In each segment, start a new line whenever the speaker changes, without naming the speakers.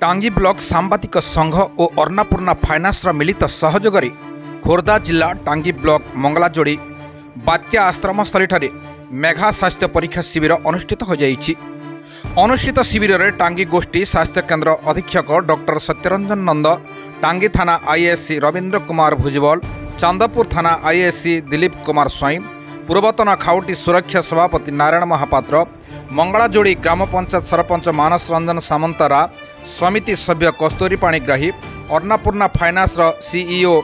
टांगी ब्लॉक सांबादिक संघ और अन्नपूर्णा फाइनान्स मिलित सहयोग खोर्धा जिला टांगी ब्लॉक मंगलाजोड़ी बात्या आश्रमस्थली मेघा स्वास्थ्य परीक्षा शिविर अनुष्ठित हो जाइछि। अनुष्ठित शिविर में टांगी गोष्ठी स्वास्थ्य केन्द्र अधीक्षक डॉक्टर सत्यरंजन नंद, टांगी थाना आईएससी रवींद्र कुमार भुजबल, चांदपुर थाना आईएससी दिलीप कुमार स्वाई, पूर्वतन खाउटी सुरक्षा सभापति नारायण महापात्र, मंगलाजोड़ी ग्राम पंचायत सरपंच मानस रंजन सामंतरा, समिति सभ्य Kasturi Panigrahi, Annapurna finance CEO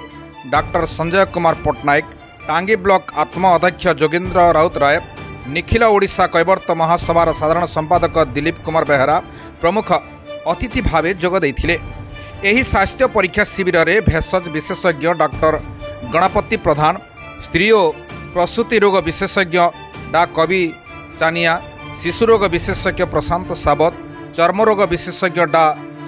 doctor Sanjay Kumar Pattnaik, Tangi block आत्म अध्यक्ष जोगेन्द्र राउतराय, निखिल ओडिशा कैवर्त महासभार साधारण संपादक दिलीप कुमार बेहरा प्रमुख अतिथि भावे जोग देइथिले। एही स्वास्थ्य परीक्षा शिविर में भेषज विशेषज्ञ डॉक्टर गणपति प्रधान, स्त्री और प्रसूति रोग विशेषज्ञ डा कवि चानिया, शिशु रोग विशेषज्ञ प्रशांत सावत, चर्म रोग विशेषज्ञ डा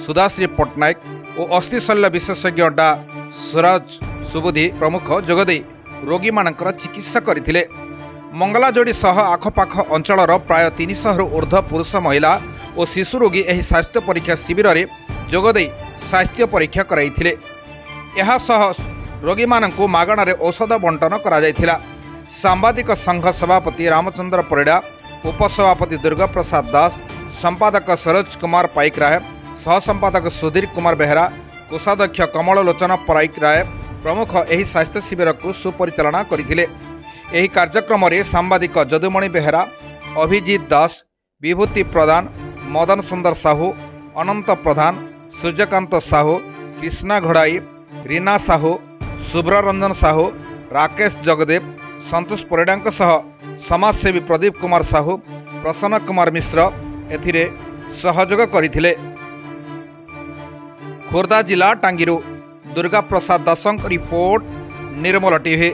सुधाश्री पट्टनायक और अस्थिशल्य विशेषज्ञ डा सूरज सुबुधी प्रमुख जोगदे रोगी मानकर चिकित्सा करथिले। मंगलाजोड़ी सह आखपाख अंचलर प्राय 300 ऊर्ध्व पुरुष महिला और शिशु रोगी एही स्वास्थ्य परीक्षा शिविर में जोगदे स्वास्थ्य परीक्षा कराइथिले। एहा सह रोगी मानकु मागणारे औषध बंटन करा जायथिला। सांबादिक संघ सभापति रामचंद्र परिड़ा, उपसभापति दुर्गा प्रसाद दास, संपादक सरोज कुमार पाइकराय, सहसंपादक सुधीर कुमार बेहरा, कोषाध्यक्ष कमल लोचन पाइकराय प्रमुख एही स्वास्थ्य शिविर को सुपरिचालना करथिले। एही कार्यक्रम में सांबादिक जदुमणि बेहरा, अभिजीत दास, विभूति प्रधान, मदन सुंदर साहू, अनंत प्रधान, सूर्यकांत साहू, कृष्णा घोड़ाई, रीना साहू, शुभ्र रंजन साहू, राकेश जगदेव, संतोष परिड़ा सह समाजसेवी प्रदीप कुमार साहू, प्रसन्न कुमार मिश्र एथिरे सहयोग करथिले। खोर्धा जिला टांगीरू दुर्गा प्रसाद दासंक रिपोर्ट, निर्मल टीवी।